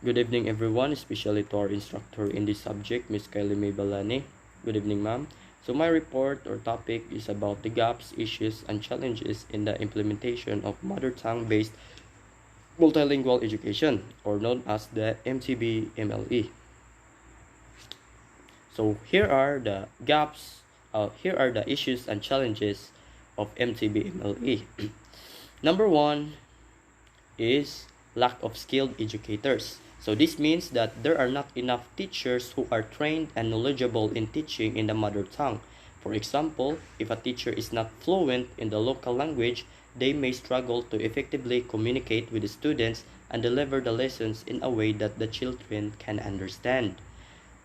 Good evening, everyone, especially to our instructor in this subject, Ms. Kylie May Balani. Good evening, ma'am. So my report or topic is about the gaps, issues, and challenges in the implementation of mother tongue-based multilingual education, or known as the MTB-MLE. So here are the gaps, here are the issues and challenges of MTB-MLE. Number one is lack of skilled educators. So this means that there are not enough teachers who are trained and knowledgeable in teaching in the mother tongue. For example, if a teacher is not fluent in the local language, they may struggle to effectively communicate with the students and deliver the lessons in a way that the children can understand.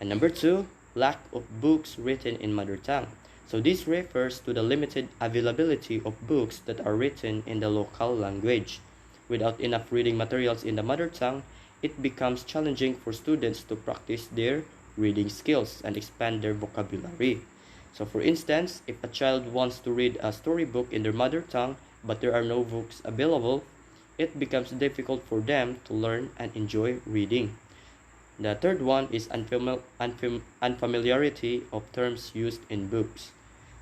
And number two, lack of books written in mother tongue. So this refers to the limited availability of books that are written in the local language. Without enough reading materials in the mother tongue, it becomes challenging for students to practice their reading skills and expand their vocabulary. So for instance, if a child wants to read a storybook in their mother tongue, but there are no books available, it becomes difficult for them to learn and enjoy reading. The third one is unfamiliarity of terms used in books.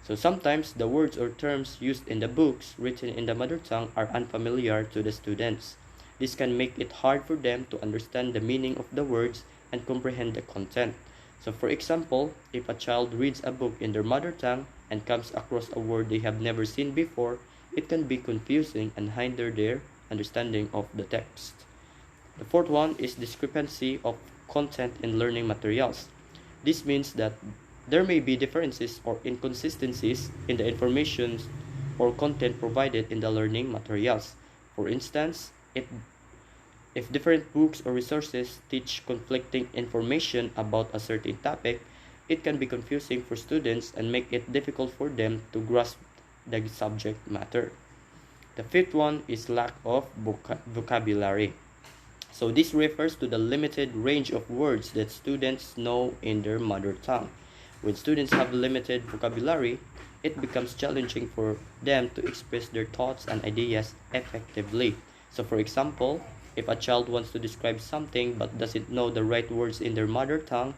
So sometimes the words or terms used in the books written in the mother tongue are unfamiliar to the students. This can make it hard for them to understand the meaning of the words and comprehend the content. So for example, if a child reads a book in their mother tongue and comes across a word they have never seen before, it can be confusing and hinder their understanding of the text. The fourth one is discrepancy of content in learning materials. This means that there may be differences or inconsistencies in the information or content provided in the learning materials. For instance, if different books or resources teach conflicting information about a certain topic, it can be confusing for students and make it difficult for them to grasp the subject matter. The fifth one is lack of vocabulary. So this refers to the limited range of words that students know in their mother tongue. When students have limited vocabulary, it becomes challenging for them to express their thoughts and ideas effectively. So for example, if a child wants to describe something but doesn't know the right words in their mother tongue,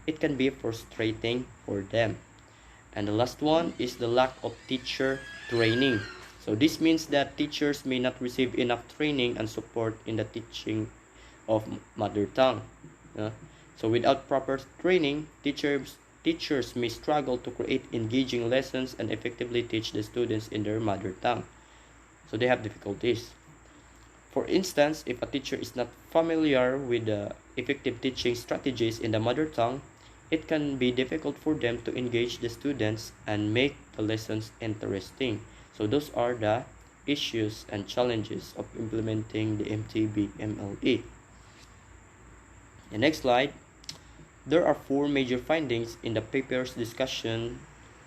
it can be frustrating for them. And the last one is the lack of teacher training. So this means that teachers may not receive enough training and support in the teaching of mother tongue. So without proper training, teachers may struggle to create engaging lessons and effectively teach the students in their mother tongue. So they have difficulties. For instance, if a teacher is not familiar with the effective teaching strategies in the mother tongue, it can be difficult for them to engage the students and make the lessons interesting. So those are the issues and challenges of implementing the MTB-MLE. The next slide. There are four major findings in the paper's discussion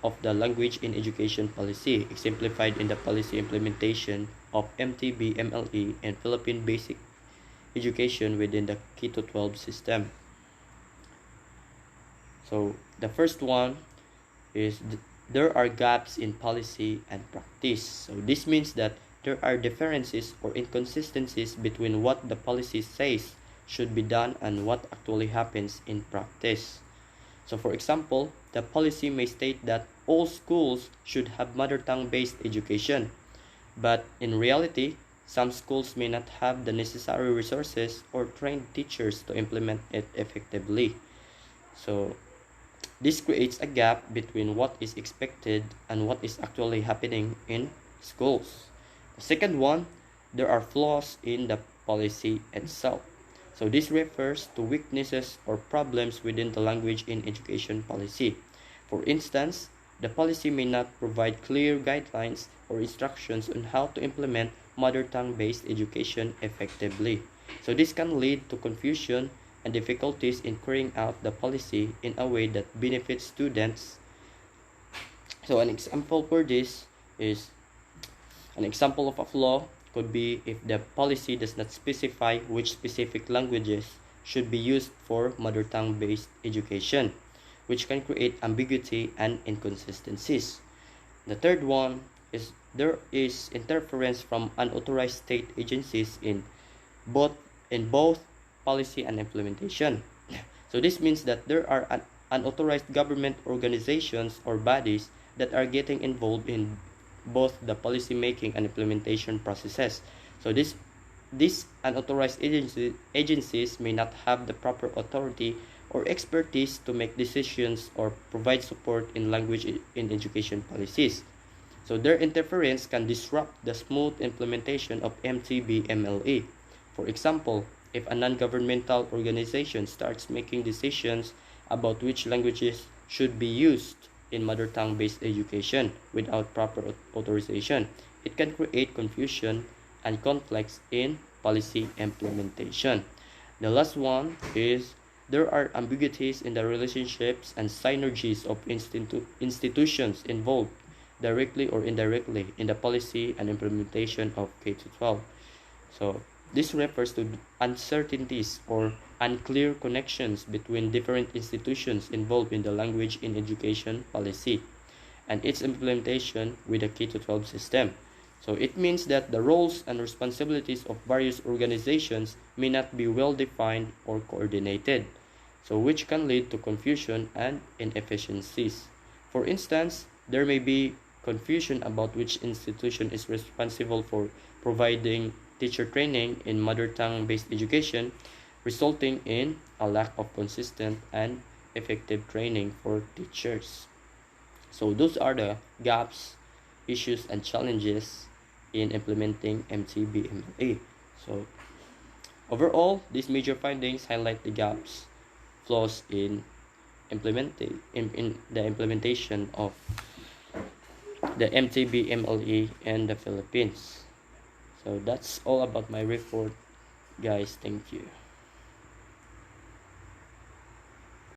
of the language in education policy, exemplified in the policy implementation of MTB-MLE and Philippine basic education within the K-12 system. So the first one is there are gaps in policy and practice. So this means that there are differences or inconsistencies between what the policy says should be done and what actually happens in practice. So for example, the policy may state that all schools should have mother tongue based education, but in reality, some schools may not have the necessary resources or trained teachers to implement it effectively. So this creates a gap between what is expected and what is actually happening in schools. The second one, there are flaws in the policy itself. So this refers to weaknesses or problems within the language in education policy. For instance, the policy may not provide clear guidelines or instructions on how to implement mother tongue-based education effectively. So this can lead to confusion and difficulties in carrying out the policy in a way that benefits students. So an example for this is an example of a flaw could be if the policy does not specify which specific languages should be used for mother tongue based education, which can create ambiguity and inconsistencies. The third one is there is interference from unauthorized state agencies in both policy and implementation. So this means that there are unauthorized government organizations or bodies that are getting involved in both the policy making and implementation processes. So these unauthorized agencies may not have the proper authority or expertise to make decisions or provide support in language in education policies. So their interference can disrupt the smooth implementation of MTB-MLE. For example, if a non-governmental organization starts making decisions about which languages should be used in mother tongue-based education without proper authorization, it can create confusion and conflicts in policy implementation. The last one is there are ambiguities in the relationships and synergies of institutions involved directly or indirectly in the policy and implementation of K-12. So this refers to uncertainties or unclear connections between different institutions involved in the language in education policy and its implementation with the K-12 system. So it means that the roles and responsibilities of various organizations may not be well defined or coordinated, so which can lead to confusion and inefficiencies. For instance, there may be confusion about which institution is responsible for providing teacher training in mother tongue-based education, resulting in a lack of consistent and effective training for teachers. So those are the gaps, issues, and challenges in implementing MTB-MLE. So overall, these major findings highlight the gaps, flaws in the implementation of the MTB-MLE in the Philippines. So that's all about my report, guys. Thank you.